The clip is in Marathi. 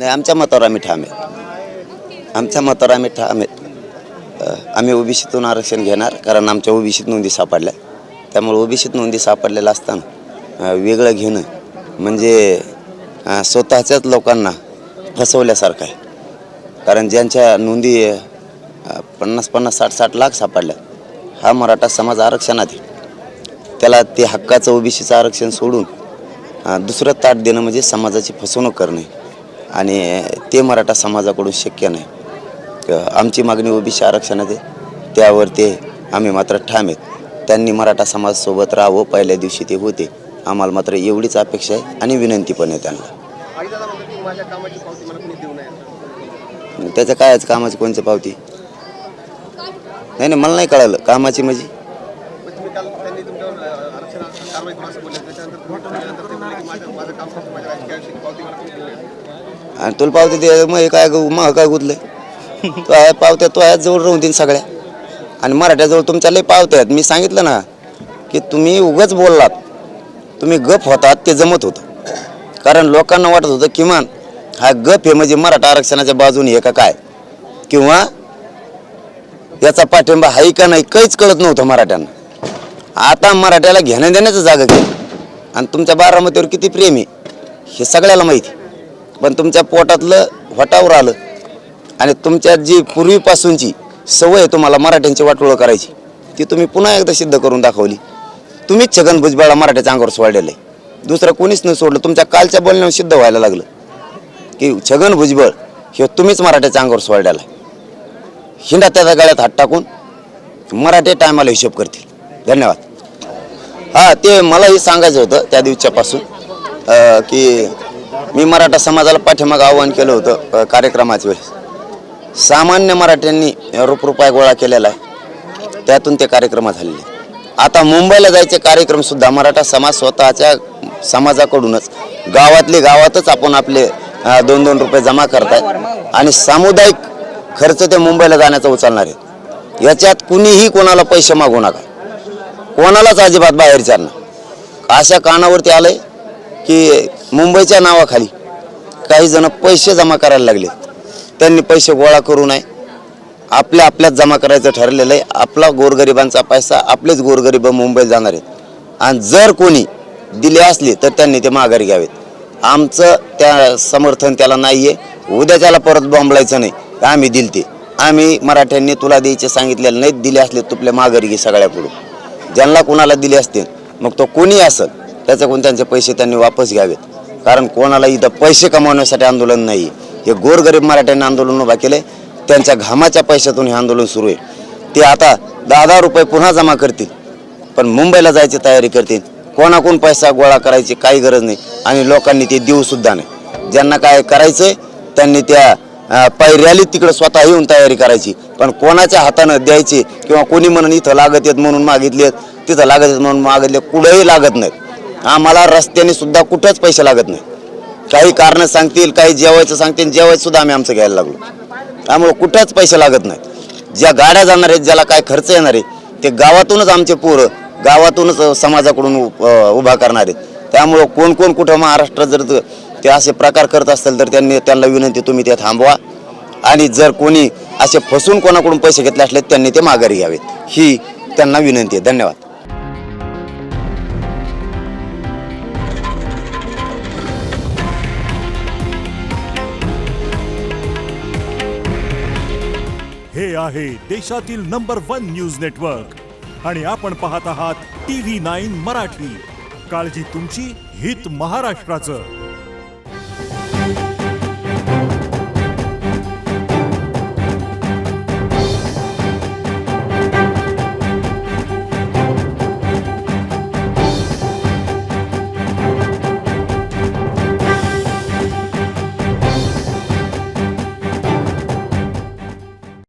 नाही, आमच्या मतावर आम्ही ठाम आहेत. आमच्या मतावर आम्ही ठाम आहेत. आम्ही ओबीसीतून आरक्षण घेणार, कारण आमच्या ओबीसीत नोंदी सापडल्या. त्यामुळे ओबीसीत नोंदी सापडलेल्या असताना वेगळं घेणं म्हणजे स्वतःच्याच लोकांना फसवल्यासारखं आहे. कारण ज्यांच्या नोंदी 50-50, 60-60 लाख सापडल्या, हा मराठा समाज आरक्षणात आहे. त्याला ते हक्काचं ओबीसीचं आरक्षण सोडून दुसरं ताट देणं म्हणजे समाजाची फसवणूक करणे, आणि ते मराठा समाजाकडून शक्य नाही. आमची मागणी ओबीसी आरक्षणात आहे, त्यावर ते आम्ही मात्र ठाम आहेत. त्यांनी मराठा समाजासोबत राहावं, पहिल्या दिवशी ते होते. आम्हाला मात्र एवढीच अपेक्षा आहे आणि विनंती पण आहे त्यांना. त्याच्या काय कामाची कोणती पावती? नाही, मला नाही कळालं कामाची म्हणजे. आणि तुला पावती दे, मग काय मग काय गुतलंय? तो आहे पावत्या, तो आहे जवळ राहून देईन सगळ्या. आणि मराठ्याजवळ तुमच्या लय पावत्या आहेत. मी सांगितलं ना की तुम्ही उगाच बोललात, तुम्ही गप होतात ते जमत होतं. कारण लोकांना वाटत होतं किमान हा गप हे म्हणजे मराठा आरक्षणाच्या बाजूने आहे का काय, किंवा याचा पाठिंबा आहे का नाही, काहीच कळत नव्हतं मराठ्यांना. आता मराठ्याला घेण्या देण्याचं जागा केलं. आणि तुमच्या बारामतीवर किती प्रेम आहे हे सगळ्याला माहिती. पण तुमच्या पोटातलं वटावर आलं, आणि तुमच्या जी पूर्वीपासूनची सवय आहे तुम्हाला मराठ्यांची वाटोळं करायची, ती तुम्ही पुन्हा एकदा सिद्ध करून दाखवली. तुम्हीच छगन भुजबळला मराठ्याच्या अंगावर सोडलेलं आहे, दुसरं कोणीच नाही सोडलं. तुमच्या कालच्या बोलण्यावर सिद्ध व्हायला लागलं की छगन भुजबळ हे तुम्हीच मराठ्याच्या अंगावर सोडलेला आहे. हिंडा त्याच्या गळ्यात हात टाकून मराठे टायमाला हिशोब करतील. धन्यवाद. हां, ते मलाही सांगायचं होतं त्या दिवसापासून की मी मराठा समाजाला पाठीमागं आवाहन केलं होतं कार्यक्रमाच्या वेळेस. सामान्य मराठ्यांनी रुपया गोळा केलेला आहे, त्यातून ते कार्यक्रम झालेले. आता मुंबईला जायचे कार्यक्रमसुद्धा मराठा समाज स्वतःच्या समाजाकडूनच गावातले गावातच आपण आपले 2-2 रुपये जमा करताय, आणि सामुदायिक खर्च ते मुंबईला जाण्याचा उचलणार आहेत. याच्यात कुणीही कोणाला पैसे मागू नका, कोणालाच अजिबात बाहेरच्या ना. अशा कानावरती आलंय की मुंबईच्या नावाखाली काही जण पैसे जमा करायला लागले. त्यांनी पैसे गोळा करू नये, आपल्याच जमा करायचं ठरलेलं आहे. आपला गोरगरिबांचा पैसा आपलेच गोरगरीब मुंबईत जाणार आहेत, आणि जर कोणी दिले असले तर त्यांनी ते माघारी घ्यावेत. आमचं त्या समर्थन त्याला नाही आहे. उद्या त्याला परत बॉम्बलायचं नाही, आम्ही दिलते, आम्ही मराठ्यांनी तुला द्यायचे सांगितलेलं नाही, दिले असले तुपले माघारी घे सगळ्याकडून. ज्यांना कोणाला दिले असतील, मग तो कोणी असेल, त्याच्याकडून त्यांचे पैसे त्यांनी वापस घ्यावेत. कारण कोणाला इथं पैसे कमावण्यासाठी आंदोलन नाही, हे गोरगरीब मराठ्यांनी आंदोलन उभा केले. त्यांच्या घामाच्या पैशातून हे आंदोलन सुरू आहे. ते आता 10-10 रुपये पुन्हा जमा करतील, पण मुंबईला जायची तयारी करतील. कोणाकडून पैसा गोळा करायची काही गरज नाही, आणि लोकांनी ते देऊ सुद्धा नाही. ज्यांना काय करायचंय त्यांनी त्या पैऱ्याली तिकडे स्वतः येऊन तयारी करायची, पण कोणाच्या हातानं द्यायची किंवा कोणी म्हणून इथं लागत आहेत म्हणून मागितलेत, तिथं लागत आहेत म्हणून मागितले, कुठेही लागत नाहीत. आम्हाला रस्त्याने सुद्धा कुठंच पैसे लागत नाही. काही कारणं सांगतील, काही जेवायचं सांगतील, जेवायचं सुद्धा आम्ही आमचं घ्यायला लागलो. त्यामुळे कुठंच पैसे लागत नाहीत. ज्या गाड्या जाणार आहेत, ज्याला काय खर्च येणार आहे, ते गावातूनच आमचे पोरं गावातूनच समाजाकडून उभा करणार आहेत. त्यामुळं कोण कुठं महाराष्ट्रात जर ते असे प्रकार करत असतील तर त्यांना विनंती, तुम्ही ते थांबवा, आणि जर कोणी असे फसून कोणाकडून पैसे घेतले असले त्यांनी ते माघारी घ्यावेत, ही त्यांना विनंती आहे. धन्यवाद. हे आहे देशातील नंबर 1 न्यूज नेटवर्क, आणि आपण पाहत आहात TV9 मराठी. काळजी तुमची, हित महाराष्ट्राचं.